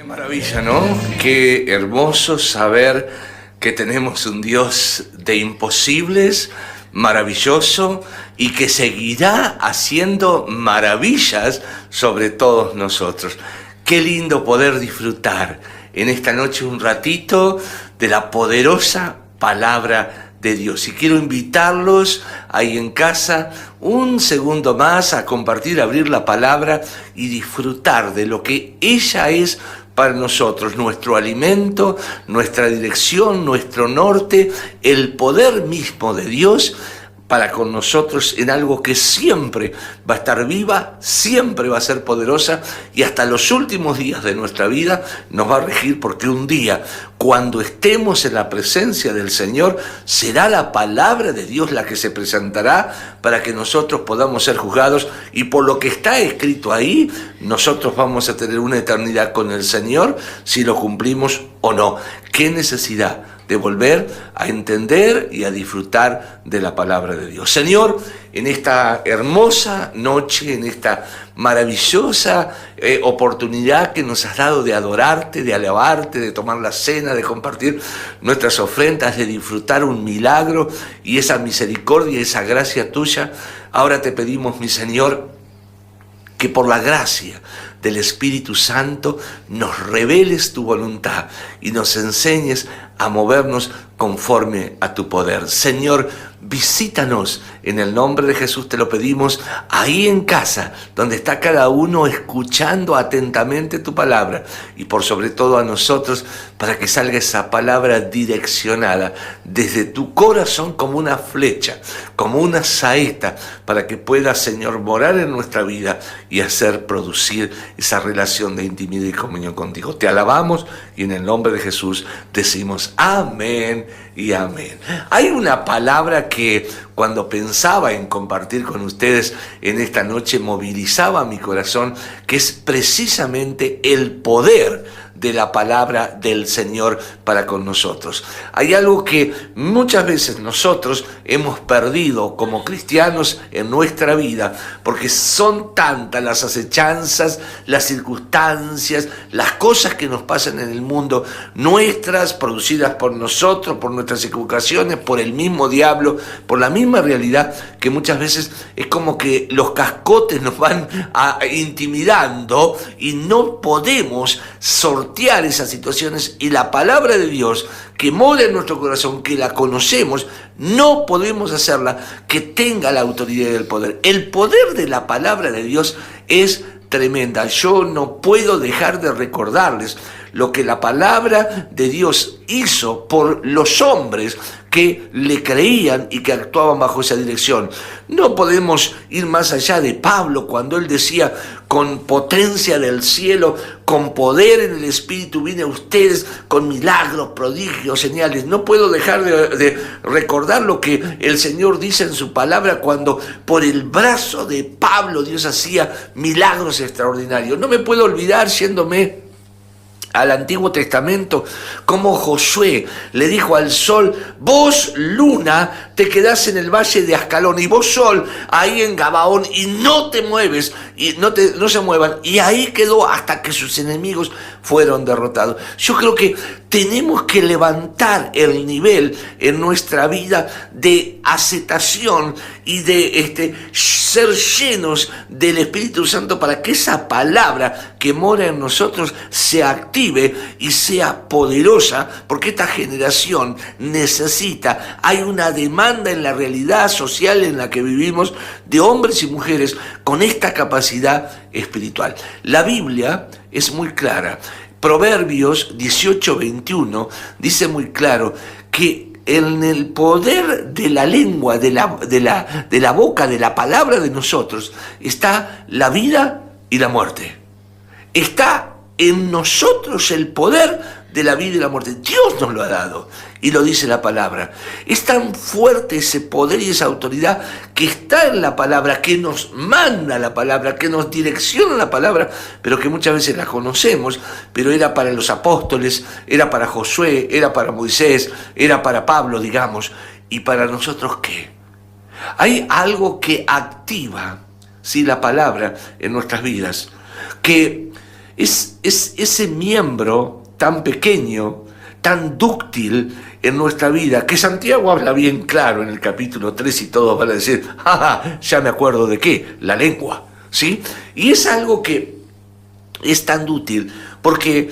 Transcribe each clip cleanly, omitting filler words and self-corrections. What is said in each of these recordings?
Maravilla, ¿no? Qué hermoso saber que tenemos un Dios de imposibles, maravilloso, y que seguirá haciendo maravillas sobre todos nosotros. Qué lindo poder disfrutar en esta noche un ratito de la poderosa palabra de Dios. Y quiero invitarlos ahí en casa un segundo más a compartir, a abrir la palabra y disfrutar de lo que ella es para nosotros, nuestro alimento, nuestra dirección, nuestro norte, el poder mismo de Dios para con nosotros en algo que siempre va a estar viva, siempre va a ser poderosa y hasta los últimos días de nuestra vida nos va a regir, porque un día, cuando estemos en la presencia del Señor, será la palabra de Dios la que se presentará para que nosotros podamos ser juzgados, y por lo que está escrito ahí, nosotros vamos a tener una eternidad con el Señor si lo cumplimos o no. ¿Qué necesidad de volver a entender y a disfrutar de la palabra de Dios? Señor, en esta hermosa noche, en esta maravillosa oportunidad que nos has dado de adorarte, de alabarte, de tomar la cena, de compartir nuestras ofrendas, de disfrutar un milagro y esa misericordia, esa gracia tuya, ahora te pedimos, mi Señor, que por la gracia del Espíritu Santo nos reveles tu voluntad y nos enseñes a movernos conforme a tu poder. Señor, visítanos, en el nombre de Jesús te lo pedimos, ahí en casa, donde está cada uno escuchando atentamente tu palabra, y por sobre todo a nosotros, para que salga esa palabra direccionada desde tu corazón como una flecha, como una saeta, para que pueda, Señor, morar en nuestra vida y hacer producir esa relación de intimidad y comunión contigo. Te alabamos y en el nombre de Jesús decimos amén y amén. Hay una palabra que cuando pensaba en compartir con ustedes en esta noche movilizaba mi corazón, que es precisamente el poder de la palabra del Señor para con nosotros. Hay algo que muchas veces nosotros hemos perdido como cristianos en nuestra vida, porque son tantas las acechanzas, las circunstancias, las cosas que nos pasan en el mundo, nuestras, producidas por nosotros, por nuestras equivocaciones, por el mismo diablo, por la misma realidad, que muchas veces es como que los cascotes nos van intimidando y no podemos sortear esas situaciones, y la palabra de Dios que mora en nuestro corazón, que la conocemos, no podemos hacerla que tenga la autoridad y el poder. El poder de la palabra de Dios es tremenda. Yo no puedo dejar de recordarles lo que la palabra de Dios hizo por los hombres que le creían y que actuaban bajo esa dirección. No podemos ir más allá de Pablo cuando él decía: con potencia del cielo, con poder en el Espíritu vine a ustedes con milagros, prodigios, señales. No puedo dejar de recordar lo que el Señor dice en su palabra cuando por el brazo de Pablo Dios hacía milagros extraordinarios. No me puedo olvidar, yéndome al Antiguo Testamento, como Josué le dijo al sol: vos, luna, te quedás en el valle de Ascalón, y vos, sol, ahí en Gabaón, y no te mueves, y no se muevan. Y ahí quedó hasta que sus enemigos fueron derrotados. Yo creo que tenemos que levantar el nivel en nuestra vida de aceptación y de ser llenos del Espíritu Santo, para que esa palabra que mora en nosotros se active y sea poderosa, porque esta generación necesita, hay una demanda en la realidad social en la que vivimos de hombres y mujeres con esta capacidad espiritual. La Biblia es muy clara. Proverbios 18:21 dice muy claro que en el poder de la lengua, de la boca, de la palabra de nosotros, está la vida y la muerte. Está en nosotros el poder de la vida y la muerte. Dios nos lo ha dado, y lo dice la palabra. Es tan fuerte ese poder y esa autoridad que está en la palabra, que nos manda la palabra, que nos direcciona la palabra, pero que muchas veces la conocemos, pero era para los apóstoles, era para Josué, era para Moisés, era para Pablo, digamos. ¿Y para nosotros qué? Hay algo que activa, sí, la palabra en nuestras vidas, que Es ese miembro tan pequeño, tan dúctil en nuestra vida, que Santiago habla bien claro en el capítulo 3 y todos van a decir, ¡ja, ya me acuerdo de qué! La lengua, ¿sí? Y es algo que es tan útil porque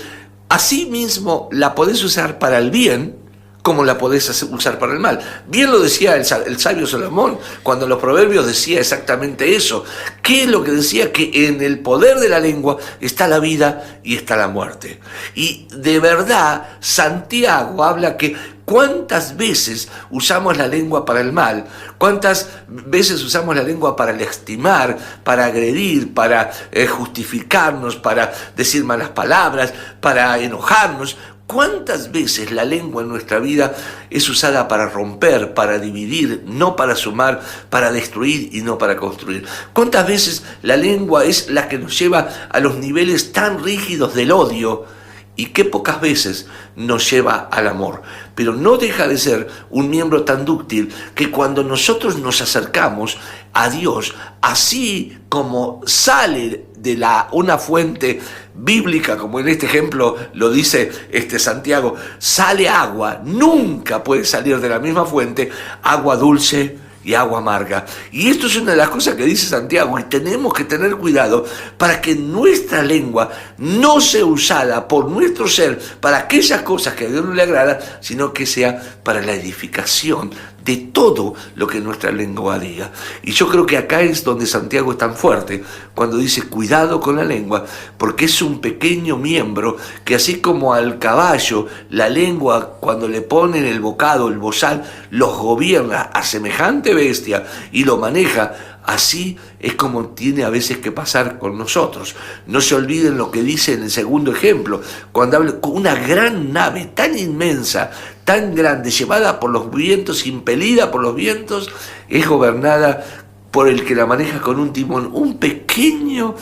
así mismo la podés usar para el bien, como la podés usar para el mal. Bien lo decía el sabio Salomón, cuando en los proverbios decía exactamente eso. ¿Qué es lo que decía? Que en el poder de la lengua está la vida y está la muerte. Y de verdad, Santiago habla que ¿cuántas veces usamos la lengua para el mal? ¿Cuántas veces usamos la lengua para lastimar, para agredir, para justificarnos, para decir malas palabras, para enojarnos? ¿Cuántas veces la lengua en nuestra vida es usada para romper, para dividir, no para sumar, para destruir y no para construir? ¿Cuántas veces la lengua es la que nos lleva a los niveles tan rígidos del odio y qué pocas veces nos lleva al amor? Pero no deja de ser un miembro tan dúctil que cuando nosotros nos acercamos a Dios, así como sale de una fuente bíblica, como en este ejemplo lo dice Santiago, sale agua, nunca puede salir de la misma fuente agua dulce y agua amarga. Y esto es una de las cosas que dice Santiago, y tenemos que tener cuidado para que nuestra lengua no sea usada por nuestro ser para aquellas cosas que a Dios no le agradan, sino que sea para la edificación de todo lo que nuestra lengua diga. Y yo creo que acá es donde Santiago es tan fuerte, cuando dice cuidado con la lengua, porque es un pequeño miembro que así como al caballo, la lengua cuando le ponen el bocado, el bozal, los gobierna a semejante bestia y lo maneja, así es como tiene a veces que pasar con nosotros. No se olviden lo que dice en el segundo ejemplo, cuando habla con una gran nave tan inmensa, tan grande, llevada por los vientos, impelida por los vientos, es gobernada por el que la maneja con un timón, un pequeño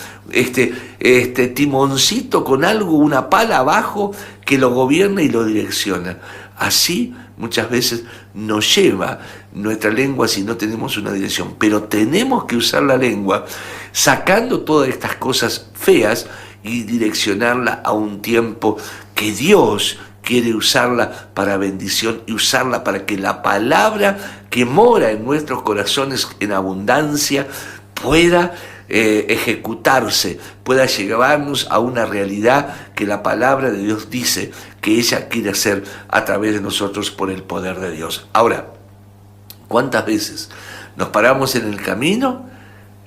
timoncito con algo, una pala abajo que lo gobierna y lo direcciona. Así muchas veces nos lleva nuestra lengua si no tenemos una dirección, pero tenemos que usar la lengua sacando todas estas cosas feas y direccionarla a un tiempo que Dios quiere usarla para bendición y usarla para que la palabra que mora en nuestros corazones en abundancia pueda ejecutarse, pueda llevarnos a una realidad que la palabra de Dios dice que ella quiere hacer a través de nosotros por el poder de Dios. Ahora, ¿cuántas veces nos paramos en el camino,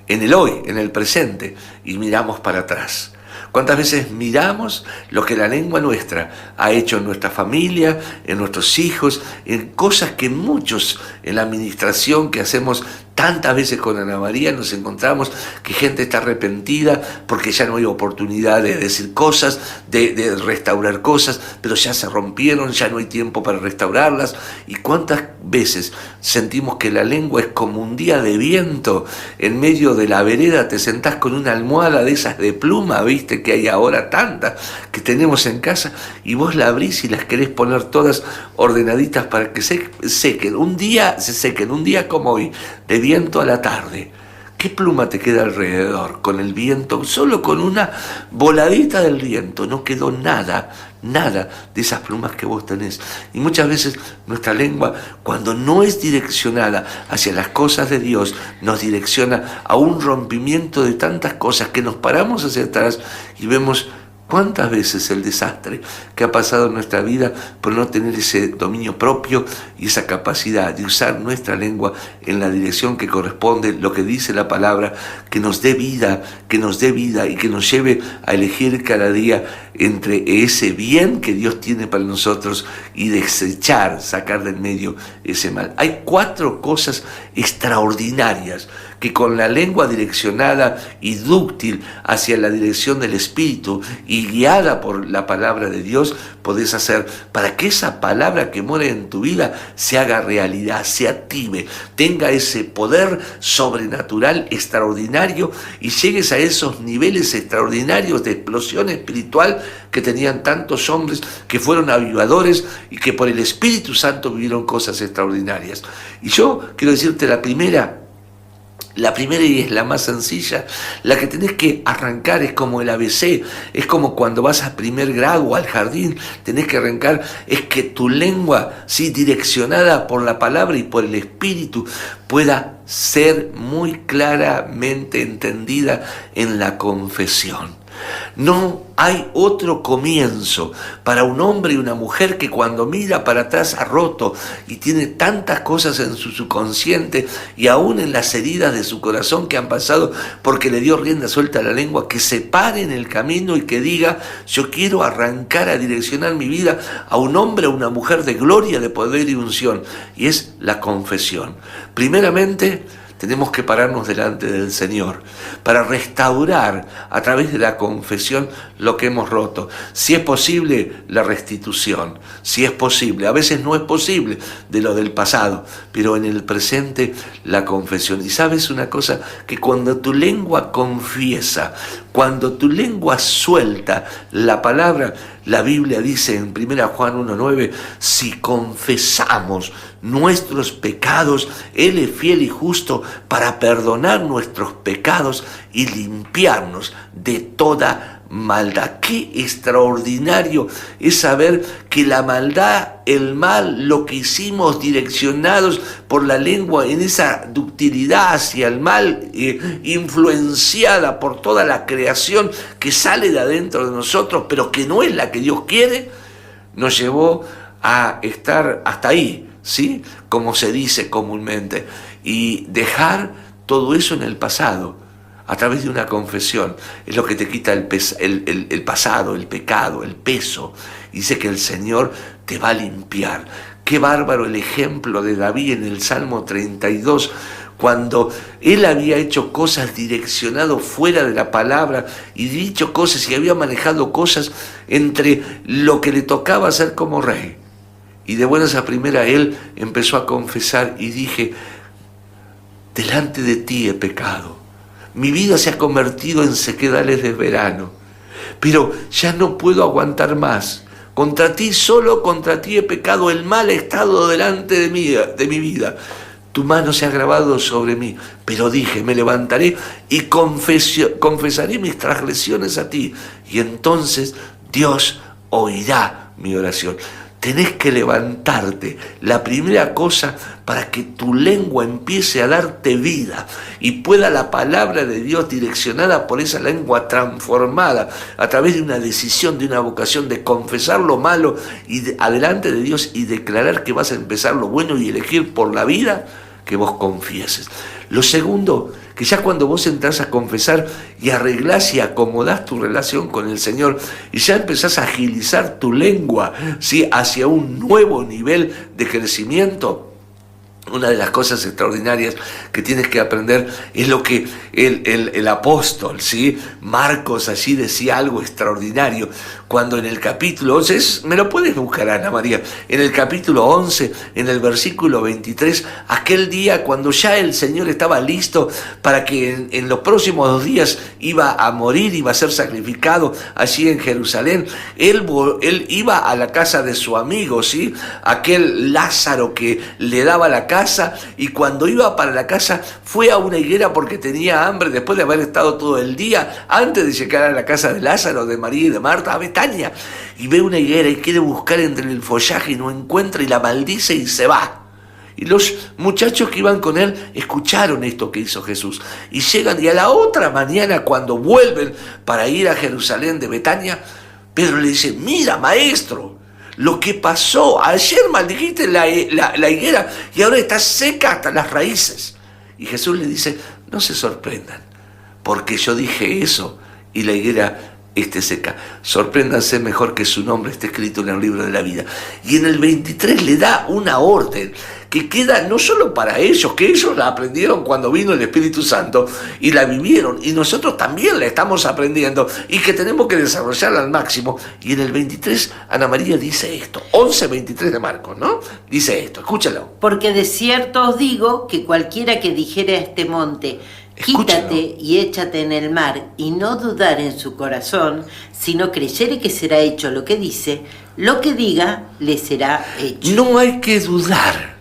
en el hoy, en el presente, y miramos para atrás? ¿Cuántas veces miramos lo que la lengua nuestra ha hecho en nuestra familia, en nuestros hijos, en cosas que muchos en la administración que hacemos tantas veces con Ana María nos encontramos que gente está arrepentida porque ya no hay oportunidad de decir cosas, de restaurar cosas, pero ya se rompieron, ya no hay tiempo para restaurarlas? ¿Y cuántas veces sentimos que la lengua es como un día de viento en medio de la vereda? Te sentás con una almohada de esas de pluma, viste que hay ahora tantas que tenemos en casa, y vos la abrís y las querés poner todas ordenaditas para que se sequen un día como hoy, de viento a la tarde. ¿Qué pluma te queda alrededor con el viento? Solo con una voladita del viento no quedó nada de esas plumas que vos tenés. Y muchas veces nuestra lengua, cuando no es direccionada hacia las cosas de Dios, nos direcciona a un rompimiento de tantas cosas que nos paramos hacia atrás y vemos ¿cuántas veces el desastre que ha pasado en nuestra vida por no tener ese dominio propio y esa capacidad de usar nuestra lengua en la dirección que corresponde, lo que dice la palabra, que nos dé vida y que nos lleve a elegir cada día entre ese bien que Dios tiene para nosotros y desechar, sacar del medio ese mal? Hay 4 cosas extraordinarias que con la lengua direccionada y dúctil hacia la dirección del Espíritu y guiada por la palabra de Dios podés hacer para que esa palabra que mora en tu vida se haga realidad, se active, tenga ese poder sobrenatural extraordinario y llegues a esos niveles extraordinarios de explosión espiritual que tenían tantos hombres que fueron avivadores y que por el Espíritu Santo vivieron cosas extraordinarias. Y yo quiero decirte, la primera La primera y es la más sencilla, la que tenés que arrancar es como el ABC, es como cuando vas a primer grado o al jardín, tenés que arrancar, es que tu lengua, ¿sí?, direccionada por la palabra y por el Espíritu, pueda ser muy claramente entendida en la confesión. No hay otro comienzo para un hombre y una mujer que cuando mira para atrás ha roto y tiene tantas cosas en su subconsciente y aún en las heridas de su corazón que han pasado porque le dio rienda suelta a la lengua, que se pare en el camino y que diga: yo quiero arrancar a direccionar mi vida a un hombre o una mujer de gloria, de poder y unción, y es la confesión. Primeramente, tenemos que pararnos delante del Señor para restaurar a través de la confesión lo que hemos roto. Si es posible, la restitución. Si es posible, a veces no es posible de lo del pasado, pero en el presente la confesión. Y sabes una cosa, que cuando tu lengua confiesa, cuando tu lengua suelta la palabra, la Biblia dice en 1 Juan 1:9, si confesamos nuestros pecados, Él es fiel y justo para perdonar nuestros pecados y limpiarnos de toda maldad. Qué extraordinario es saber que la maldad, el mal, lo que hicimos direccionados por la lengua en esa ductilidad hacia el mal, influenciada por toda la creación que sale de adentro de nosotros, pero que no es la que Dios quiere, nos llevó a estar hasta ahí, ¿sí?, como se dice comúnmente, y dejar todo eso en el pasado a través de una confesión. Es lo que te quita el pasado, el pecado, el peso. Dice que el Señor te va a limpiar. Qué bárbaro el ejemplo de David en el Salmo 32, cuando él había hecho cosas direccionado fuera de la palabra y dicho cosas y había manejado cosas entre lo que le tocaba hacer como rey. Y de buenas a primera él empezó a confesar y dije: delante de ti he pecado. Mi vida se ha convertido en sequedales de verano, pero ya no puedo aguantar más. Contra ti, solo contra ti he pecado, el mal ha estado delante de mi vida. Tu mano se ha agravado sobre mí, pero dije: me levantaré y confesaré mis transgresiones a ti, y entonces Dios oirá mi oración. Tenés que levantarte. La primera cosa para que tu lengua empiece a darte vida y pueda la palabra de Dios direccionada por esa lengua transformada a través de una decisión, de una vocación de confesar lo malo y adelante de Dios y declarar que vas a empezar lo bueno y elegir por la vida, que vos confieses. Lo segundo, que ya cuando vos entrás a confesar y arreglás y acomodás tu relación con el Señor y ya empezás a agilizar tu lengua, ¿sí?, hacia un nuevo nivel de crecimiento, una de las cosas extraordinarias que tienes que aprender es lo que el apóstol, ¿sí?, Marcos, allí decía algo extraordinario, cuando en el capítulo 11, me lo puedes buscar, Ana María, en el capítulo 11, en el versículo 23, aquel día cuando ya el Señor estaba listo para que en los próximos 2 días iba a morir, iba a ser sacrificado allí en Jerusalén, él iba a la casa de su amigo, ¿sí?, aquel Lázaro que le daba la casa, y cuando iba para la casa fue a una higuera porque tenía hambre después de haber estado todo el día antes de llegar a la casa de Lázaro, de María y de Marta, a Betania, y ve una higuera y quiere buscar entre el follaje y no encuentra y la maldice y se va. Y los muchachos que iban con él escucharon esto que hizo Jesús y llegan, y a la otra mañana cuando vuelven para ir a Jerusalén de Betania, Pedro le dice: mira, maestro, lo que pasó, ayer maldijiste la higuera y ahora está seca hasta las raíces. Y Jesús le dice: no se sorprendan, porque yo dije eso y la higuera esté seca. Sorpréndanse mejor que su nombre esté escrito en el libro de la vida. Y en el 23 le da una orden que queda no solo para ellos, que ellos la aprendieron cuando vino el Espíritu Santo y la vivieron, y nosotros también la estamos aprendiendo y que tenemos que desarrollarla al máximo. Y en el 23 Ana María dice esto, 11:23 de Marcos, ¿no? Dice esto, escúchalo. Porque de cierto os digo que cualquiera que dijere a este monte: quítate y échate en el mar, y no dudar en su corazón, sino creyere que será hecho lo que dice, lo que diga le será hecho. No hay que dudar.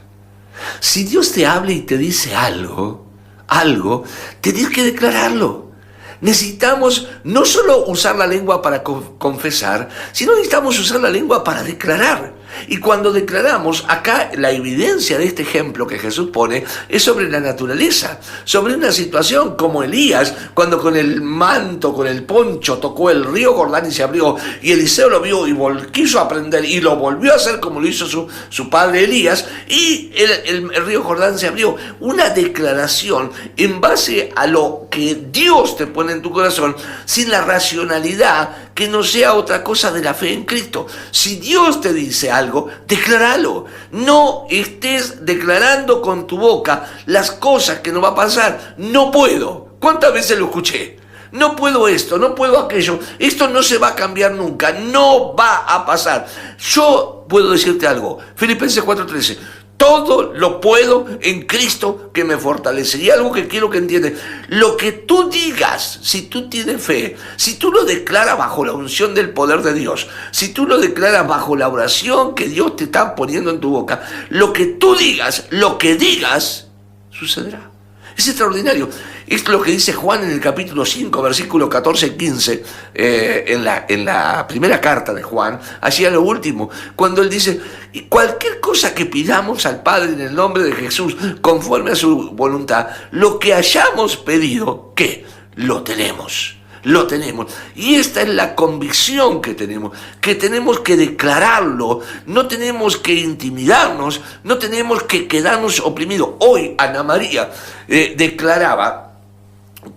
Si Dios te habla y te dice algo, algo, tenés que declararlo. Necesitamos no solo usar la lengua para confesar, sino necesitamos usar la lengua para declarar. Y cuando declaramos, acá la evidencia de este ejemplo que Jesús pone es sobre la naturaleza, sobre una situación como Elías, cuando con el manto, con el poncho, tocó el río Jordán y se abrió, y Eliseo lo vio y quiso aprender y lo volvió a hacer como lo hizo su padre Elías, y el río Jordán se abrió. Una declaración en base a lo que Dios te pone en tu corazón, sin la racionalidad que no sea otra cosa de la fe en Cristo. Si Dios te dice algo, decláralo. No estés declarando con tu boca las cosas que no va a pasar. No puedo. ¿Cuántas veces lo escuché? No puedo esto, no puedo aquello. Esto no se va a cambiar nunca. No va a pasar. Yo puedo decirte algo. Filipenses 4:13. Todo lo puedo en Cristo que me fortalece. Y algo que quiero que entiendas, lo que tú digas, si tú tienes fe, si tú lo declaras bajo la unción del poder de Dios, si tú lo declaras bajo la oración que Dios te está poniendo en tu boca, lo que tú digas, lo que digas, sucederá. Es extraordinario. Es lo que dice Juan en el capítulo 5, versículo 14 y 15, en la primera carta de Juan, allí a lo último, cuando él dice, y cualquier cosa que pidamos al Padre en el nombre de Jesús, conforme a su voluntad, lo que hayamos pedido, ¿qué? Lo tenemos. Lo tenemos. Y esta es la convicción que tenemos que declararlo, no tenemos que intimidarnos, no tenemos que quedarnos oprimidos. Hoy Ana María declaraba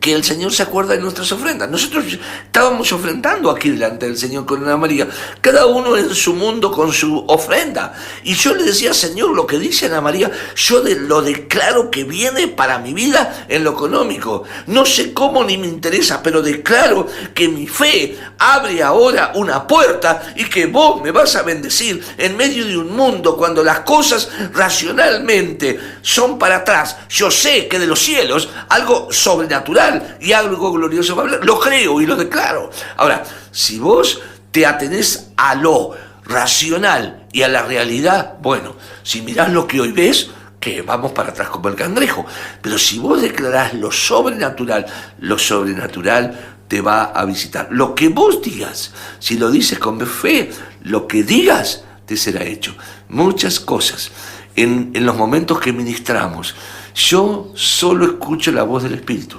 que el Señor se acuerda de nuestras ofrendas. Nosotros estábamos ofrendando aquí delante del Señor con Ana María, cada uno en su mundo con su ofrenda. Y yo le decía, Señor, lo que dice Ana María, yo lo declaro que viene para mi vida en lo económico. No sé cómo ni me interesa, pero declaro que mi fe abre ahora una puerta y que vos me vas a bendecir en medio de un mundo cuando las cosas racionalmente son para atrás. Yo sé que de los cielos algo sobrenatural y algo glorioso va a hablar. Lo creo y lo declaro. Ahora, si vos te atenés a lo racional y a la realidad, bueno, si mirás lo que hoy ves, que vamos para atrás como el cangrejo. Pero si vos declarás lo sobrenatural te va a visitar. Lo que vos digas, si lo dices con fe, lo que digas te será hecho. Muchas cosas en los momentos que ministramos, yo solo escucho la voz del Espíritu.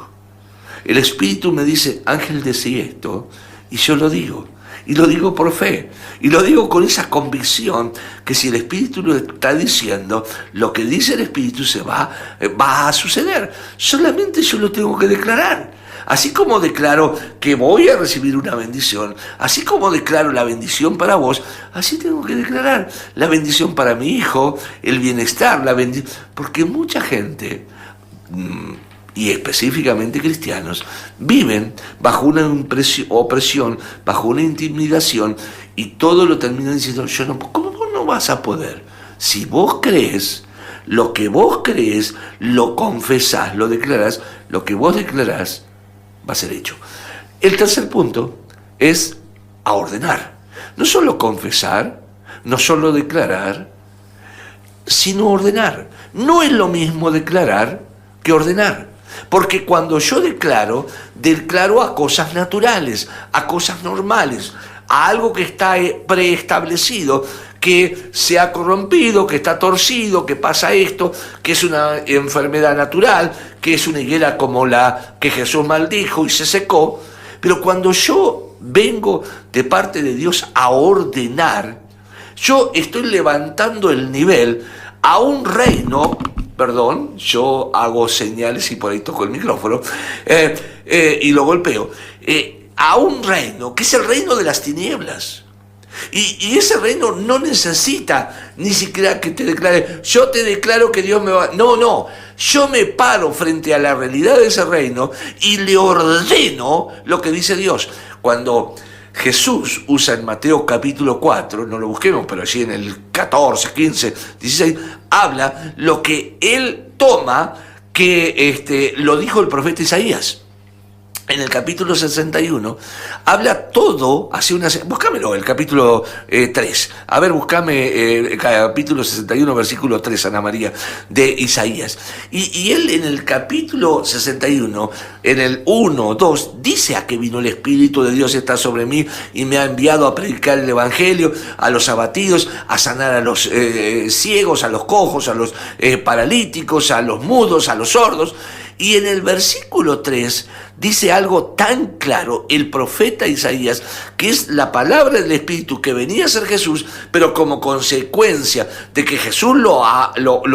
El Espíritu me dice, Ángel, decí esto, y yo lo digo. Y lo digo por fe. Y lo digo con esa convicción que si el Espíritu lo está diciendo, lo que dice el Espíritu va a suceder. Solamente yo lo tengo que declarar. Así como declaro que voy a recibir una bendición, así como declaro la bendición para vos, así tengo que declarar la bendición para mi hijo, el bienestar, porque mucha gente, y específicamente cristianos, viven bajo una opresión, bajo una intimidación, y todo lo terminan diciendo, ¿cómo vos no vas a poder? Si vos crees, lo que vos crees, lo confesás, lo declarás, lo que vos declarás va a ser hecho. El tercer punto es a ordenar. No solo confesar, no solo declarar, sino ordenar. No es lo mismo declarar que ordenar. Porque cuando yo declaro a cosas naturales, a cosas normales, a algo que está preestablecido, que se ha corrompido, que está torcido, que pasa esto, que es una enfermedad natural, que es una higuera como la que Jesús maldijo y se secó. Pero cuando yo vengo de parte de Dios a ordenar, yo estoy levantando el nivel a un reino, yo hago señales y por ahí toco el micrófono y lo golpeo, a un reino que es el reino de las tinieblas. Y ese reino no necesita ni siquiera que te declare, yo te declaro que Dios me va... No, yo me paro frente a la realidad de ese reino y le ordeno lo que dice Dios. Cuando Jesús usa en Mateo capítulo 4, no lo busquemos, pero allí en el 14, 15, 16, habla lo que él toma, que lo dijo el profeta Isaías. en el capítulo 61, habla todo, hace una... Búscamelo, el capítulo 3. A ver, búscame el capítulo 61, versículo 3, Ana María, de Isaías. Y él en el capítulo 61, en el 1, 2, dice: a que vino el Espíritu de Dios está sobre mí y me ha enviado a predicar el Evangelio a los abatidos, a sanar a los ciegos, a los cojos, a los paralíticos, a los mudos, a los sordos. Y en el versículo 3 dice algo tan claro el profeta Isaías, que es la palabra del Espíritu que venía a ser Jesús, pero como consecuencia de que Jesús lo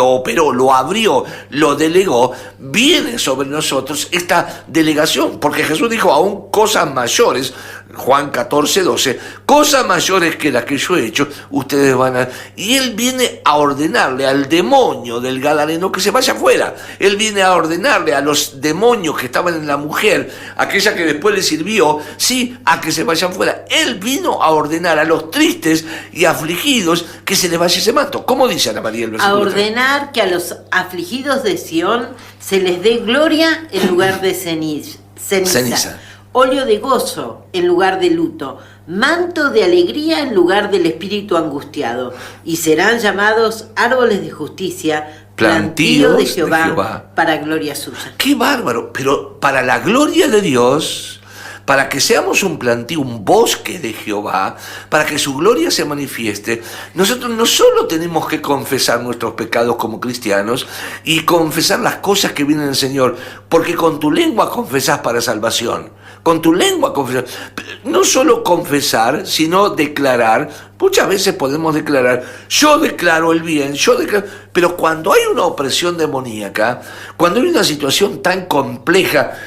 operó, lo abrió, lo delegó, viene sobre nosotros esta delegación, porque Jesús dijo: aún cosas mayores, Juan 14, 12, cosas mayores que las que yo he hecho, ustedes van a... Y él viene a ordenarle al demonio del Gadareno que se vaya afuera. Él viene a ordenarle a los demonios que estaban en la mujer, aquella que después le sirvió, sí, a que se vayan fuera. Él vino a ordenar a los tristes y afligidos que se les vaya ese manto. ¿Cómo dice Ana María el versículo? A ordenar que a los afligidos de Sión se les dé gloria en lugar de ceniza. Óleo de gozo en lugar de luto, manto de alegría en lugar del espíritu angustiado, y serán llamados árboles de justicia, plantío de Jehová, para gloria suya. ¡Qué bárbaro! Pero para la gloria de Dios, para que seamos un plantío, un bosque de Jehová, para que su gloria se manifieste, nosotros no solo tenemos que confesar nuestros pecados como cristianos y confesar las cosas que vienen del Señor, porque con tu lengua confesás para salvación. Con tu lengua confesar. No solo confesar, sino declarar. Muchas veces podemos declarar: yo declaro el bien, yo declaro. Pero cuando hay una opresión demoníaca, cuando hay una situación tan compleja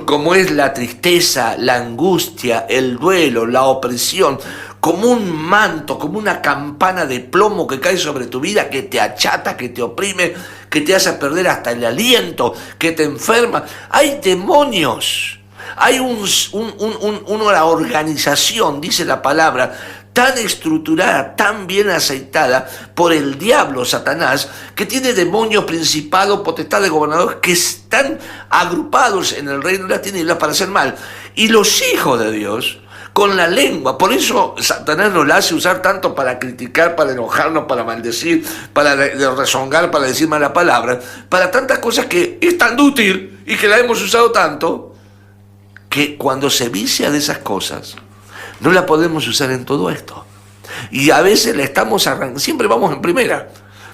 como es la tristeza, la angustia, el duelo, la opresión, como un manto, como una campana de plomo que cae sobre tu vida, que te achata, que te oprime, que te hace perder hasta el aliento, que te enferma. Hay demonios. Hay una organización, dice la palabra, tan estructurada, tan bien aceitada por el diablo, Satanás, que tiene demonios, principados, potestades, gobernadores, que están agrupados en el reino de las tinieblas para hacer mal. Y los hijos de Dios, con la lengua, por eso Satanás nos la hace usar tanto para criticar, para enojarnos, para maldecir, para rezongar, para decir mala palabra, para tantas cosas que es tan útil y que la hemos usado tanto, que cuando se vicia de esas cosas, no la podemos usar en todo esto. Y a veces la estamos arrancando, siempre vamos en primera.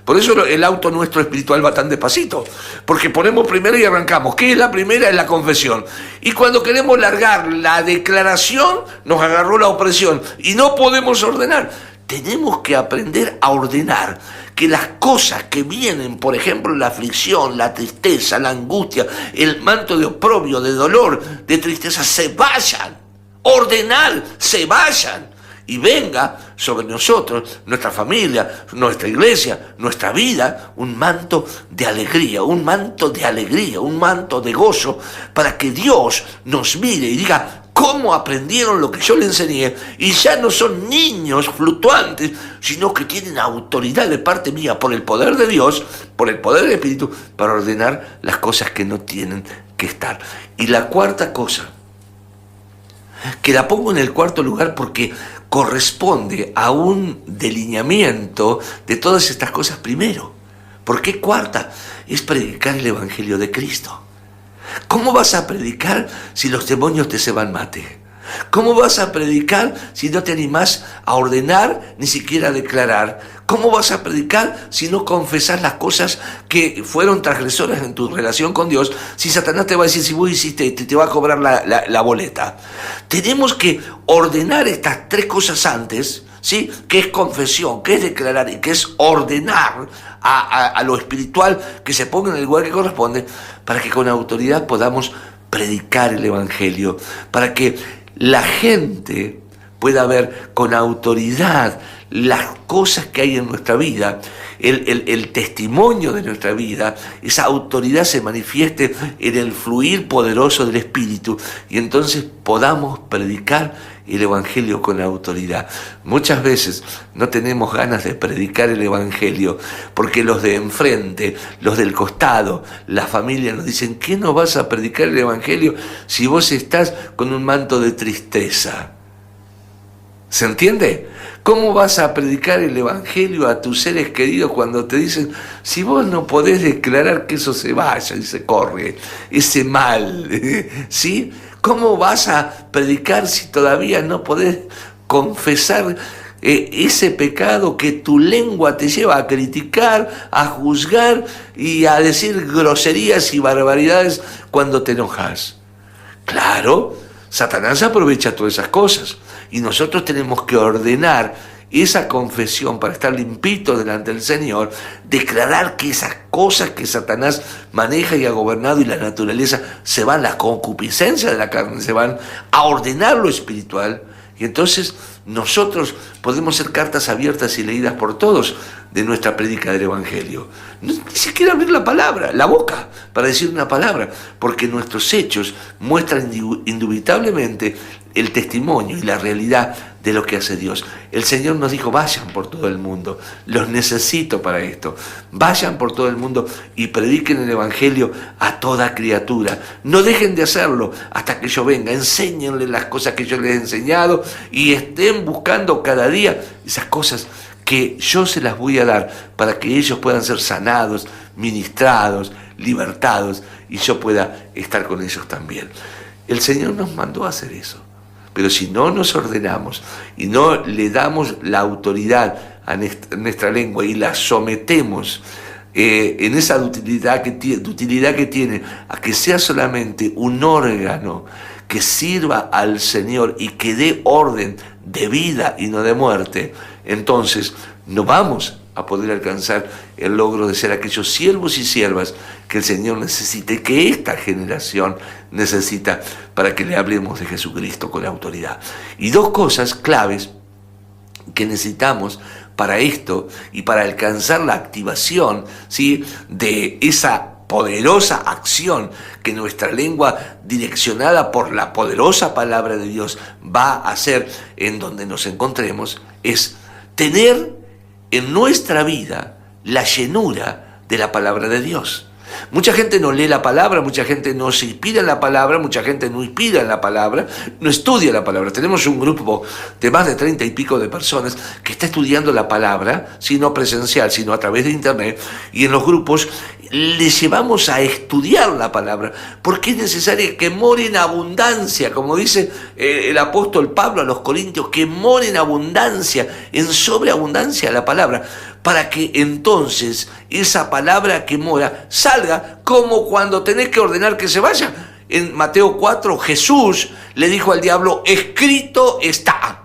Por eso el auto nuestro espiritual va tan despacito, porque ponemos primera y arrancamos. ¿Qué es la primera? Es la confesión. Y cuando queremos largar la declaración, nos agarró la opresión y no podemos ordenar. Tenemos que aprender a ordenar, que las cosas que vienen, por ejemplo, la aflicción, la tristeza, la angustia, el manto de oprobio, de dolor, de tristeza, se vayan. Ordenar, se vayan. Y venga sobre nosotros, nuestra familia, nuestra iglesia, nuestra vida, un manto de alegría, un manto de alegría, un manto de gozo, para que Dios nos mire y diga: cómo aprendieron lo que yo le enseñé, y ya no son niños fluctuantes, sino que tienen autoridad de parte mía por el poder de Dios, por el poder del Espíritu, para ordenar las cosas que no tienen que estar. Y la cuarta cosa, que la pongo en el cuarto lugar porque corresponde a un delineamiento de todas estas cosas primero. ¿Por qué cuarta? Es predicar el Evangelio de Cristo. ¿Cómo vas a predicar si los demonios te ceban mate? ¿Cómo vas a predicar si no te animás a ordenar, ni siquiera a declarar? ¿Cómo vas a predicar si no confesás las cosas que fueron transgresoras en tu relación con Dios? Si Satanás te va a decir: si vos hiciste esto, te va a cobrar la boleta. Tenemos que ordenar estas tres cosas antes, ¿sí? Que es confesión, que es declarar y que es ordenar a lo espiritual, que se ponga en el lugar que corresponde, para que con autoridad podamos predicar el Evangelio, para que la gente pueda ver con autoridad las cosas que hay en nuestra vida, el testimonio de nuestra vida, esa autoridad se manifieste en el fluir poderoso del Espíritu, y entonces podamos predicar el Evangelio con autoridad. Muchas veces no tenemos ganas de predicar el Evangelio porque los de enfrente, los del costado, la familia nos dicen: ¿qué no vas a predicar el Evangelio si vos estás con un manto de tristeza? ¿Se entiende? ¿Cómo vas a predicar el Evangelio a tus seres queridos cuando te dicen: si vos no podés declarar que eso se vaya y se corre, ese mal, ¿sí? ¿Cómo vas a predicar si todavía no podés confesar ese pecado que tu lengua te lleva a criticar, a juzgar y a decir groserías y barbaridades cuando te enojas? Claro, Satanás aprovecha todas esas cosas y nosotros tenemos que ordenar esa confesión para estar limpito delante del Señor, declarar que esas cosas que Satanás maneja y ha gobernado y la naturaleza se van, la concupiscencia de la carne se van, a ordenar lo espiritual. Y entonces nosotros podemos ser cartas abiertas y leídas por todos de nuestra prédica del Evangelio. Ni siquiera abrir la palabra, la boca, para decir una palabra, porque nuestros hechos muestran indubitablemente el testimonio y la realidad de lo que hace Dios. El Señor nos dijo: vayan por todo el mundo, los necesito para esto. Vayan por todo el mundo y prediquen el Evangelio a toda criatura. No dejen de hacerlo hasta que yo venga. Enséñenle las cosas que yo les he enseñado y estén buscando cada día esas cosas que yo se las voy a dar para que ellos puedan ser sanados, ministrados, libertados y yo pueda estar con ellos también. El Señor nos mandó a hacer eso. Pero si no nos ordenamos y no le damos la autoridad a nuestra lengua y la sometemos en esa utilidad que tiene a que sea solamente un órgano que sirva al Señor y que dé orden de vida y no de muerte, entonces no vamos a poder alcanzar el logro de ser aquellos siervos y siervas que el Señor necesita y que esta generación necesita para que le hablemos de Jesucristo con autoridad. Y dos cosas claves que necesitamos para esto y para alcanzar la activación, ¿sí?, de esa poderosa acción que nuestra lengua, direccionada por la poderosa palabra de Dios, va a hacer en donde nos encontremos, es tener en nuestra vida la llenura de la palabra de Dios. Mucha gente no lee la palabra, mucha gente no se inspira en la palabra, mucha gente no inspira en la palabra, no estudia la palabra. Tenemos un grupo de más de 30 y pico de personas que está estudiando la palabra, si no presencial, sino a través de internet, y en los grupos les llevamos a estudiar la palabra, porque es necesario que more en abundancia, como dice el apóstol Pablo a los Corintios, que more en abundancia, en sobreabundancia la palabra, para que entonces esa palabra que mora salga, como cuando tenés que ordenar que se vaya. En Mateo 4, Jesús le dijo al diablo: escrito está.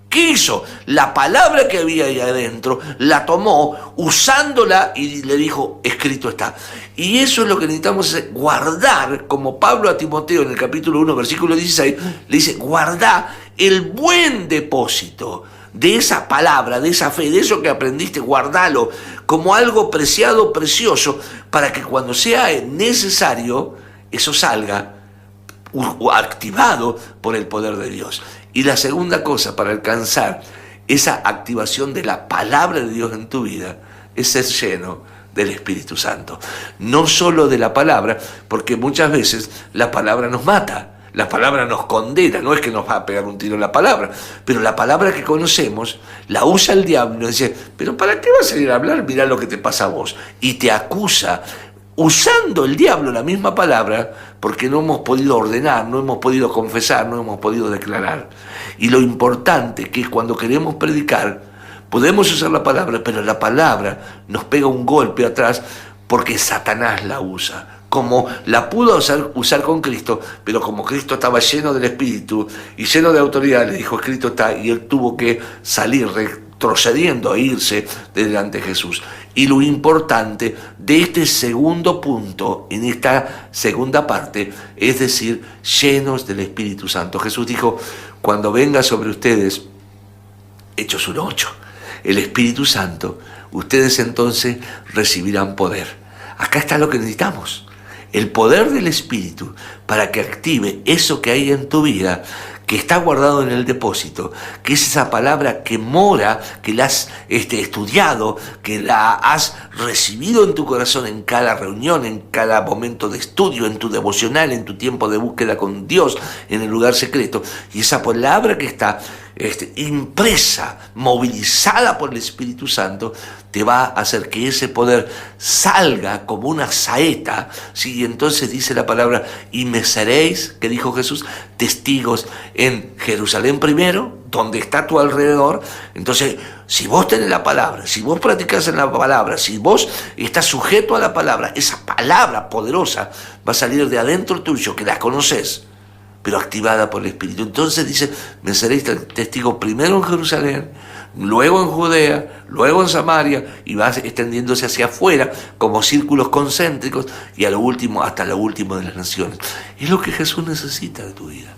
¿Qué hizo? La palabra que había ahí adentro, la tomó usándola y le dijo: escrito está. Y eso es lo que necesitamos guardar, como Pablo a Timoteo en el capítulo 1, versículo 16, le dice: guardá el buen depósito de esa palabra, de esa fe, de eso que aprendiste, guardalo como algo preciado, precioso, para que cuando sea necesario, eso salga activado por el poder de Dios. Y la segunda cosa para alcanzar esa activación de la palabra de Dios en tu vida es ser lleno del Espíritu Santo. No solo de la palabra, porque muchas veces la palabra nos mata. La palabra nos condena, no es que nos va a pegar un tiro en la palabra, pero la palabra que conocemos la usa el diablo y nos dice: pero ¿para qué vas a ir a hablar? Mirá lo que te pasa a vos. Y te acusa, usando el diablo la misma palabra, porque no hemos podido ordenar, no hemos podido confesar, no hemos podido declarar. Y lo importante que es cuando queremos predicar, podemos usar la palabra, pero la palabra nos pega un golpe atrás porque Satanás la usa. Como la pudo usar con Cristo, pero como Cristo estaba lleno del Espíritu y lleno de autoridad, le dijo: escrito está, y él tuvo que salir retrocediendo e irse delante de Jesús. Y lo importante de este segundo punto, en esta segunda parte, es decir, llenos del Espíritu Santo. Jesús dijo: cuando venga sobre ustedes, Hechos 1:8, el Espíritu Santo, ustedes entonces recibirán poder. Acá está lo que necesitamos. El poder del Espíritu para que active eso que hay en tu vida, que está guardado en el depósito, que es esa palabra que mora, que la has estudiado, que la has recibido en tu corazón en cada reunión, en cada momento de estudio, en tu devocional, en tu tiempo de búsqueda con Dios, en el lugar secreto. Y esa palabra que está impresa, movilizada por el Espíritu Santo, te va a hacer que ese poder salga como una saeta, ¿sí? Y entonces dice la palabra, y me seréis, que dijo Jesús, testigos en Jerusalén primero, donde está a tu alrededor. Entonces, si vos tenés la palabra, si vos practicás en la palabra, si vos estás sujeto a la palabra, esa palabra poderosa va a salir de adentro tuyo, que la conoces, pero activada por el Espíritu. Entonces dice, me seréis testigo primero en Jerusalén, luego en Judea, luego en Samaria, y va extendiéndose hacia afuera como círculos concéntricos, y a lo último, hasta lo último de las naciones. Es lo que Jesús necesita de tu vida.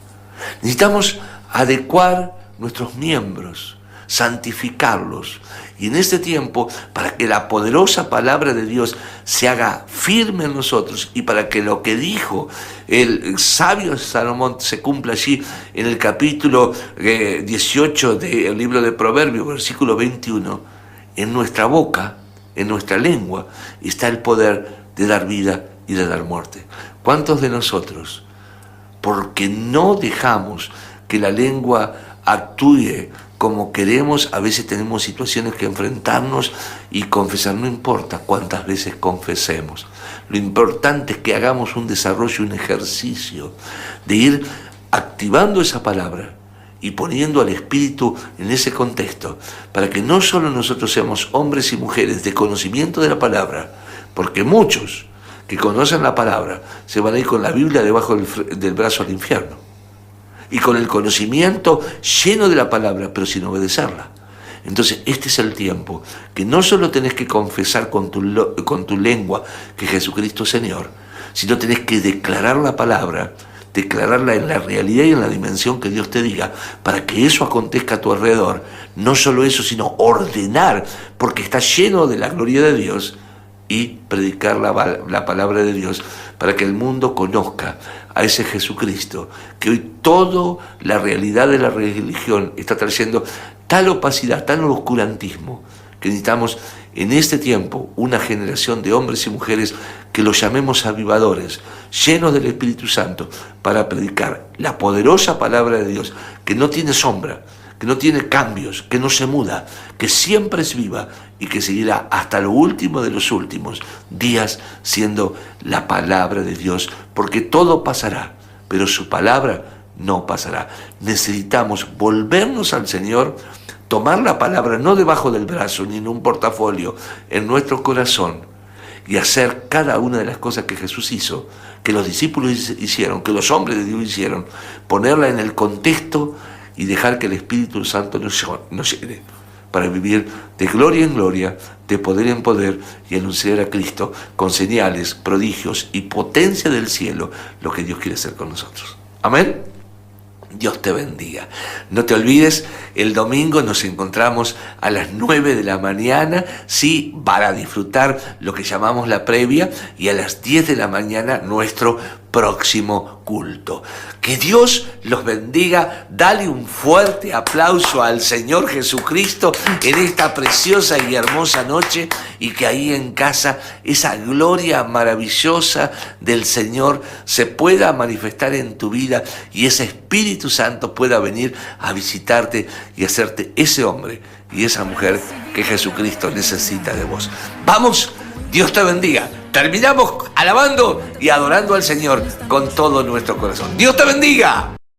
Necesitamos adecuar nuestros miembros, santificarlos, y en este tiempo, para que la poderosa palabra de Dios se haga firme en nosotros, y para que lo que dijo el sabio Salomón se cumpla allí en el capítulo 18 del libro de Proverbios, versículo 21, en nuestra boca, en nuestra lengua, está el poder de dar vida y de dar muerte. ¿Cuántos de nosotros, porque no dejamos que la lengua actúe como queremos, a veces tenemos situaciones que enfrentarnos y confesar? No importa cuántas veces confesemos, lo importante es que hagamos un desarrollo, un ejercicio de ir activando esa palabra y poniendo al Espíritu en ese contexto, para que no solo nosotros seamos hombres y mujeres de conocimiento de la palabra, porque muchos que conocen la palabra se van a ir con la Biblia debajo del brazo al infierno, y con el conocimiento lleno de la palabra, pero sin obedecerla. Entonces, este es el tiempo que no solo tenés que confesar con tu lengua que Jesucristo es Señor, sino tenés que declarar la palabra, declararla en la realidad y en la dimensión que Dios te diga, para que eso acontezca a tu alrededor. No solo eso, sino ordenar, porque está lleno de la gloria de Dios, y predicar la palabra de Dios, para que el mundo conozca a ese Jesucristo, que hoy toda la realidad de la religión está trayendo tal opacidad, tal oscurantismo, que necesitamos en este tiempo una generación de hombres y mujeres que los llamemos avivadores, llenos del Espíritu Santo, para predicar la poderosa palabra de Dios, que no tiene sombra, que no tiene cambios, que no se muda, que siempre es viva y que seguirá hasta lo último de los últimos días siendo la palabra de Dios, porque todo pasará, pero su palabra no pasará. Necesitamos volvernos al Señor, tomar la palabra no debajo del brazo ni en un portafolio, en nuestro corazón, y hacer cada una de las cosas que Jesús hizo, que los discípulos hicieron, que los hombres de Dios hicieron, ponerla en el contexto y dejar que el Espíritu Santo nos llene para vivir de gloria en gloria, de poder en poder, y anunciar a Cristo con señales, prodigios y potencia del cielo lo que Dios quiere hacer con nosotros. Amén. Dios te bendiga. No te olvides, el domingo nos encontramos a las 9 de la mañana, sí, para disfrutar lo que llamamos la previa, y a las 10 de la mañana nuestro próximo culto. Que Dios los bendiga. Dale un fuerte aplauso al Señor Jesucristo en esta preciosa y hermosa noche, y que ahí en casa esa gloria maravillosa del Señor se pueda manifestar en tu vida, y ese Espíritu Santo pueda venir a visitarte y hacerte ese hombre y esa mujer que Jesucristo necesita de vos. Vamos, Dios te bendiga. Terminamos alabando y adorando al Señor con todo nuestro corazón. Dios te bendiga.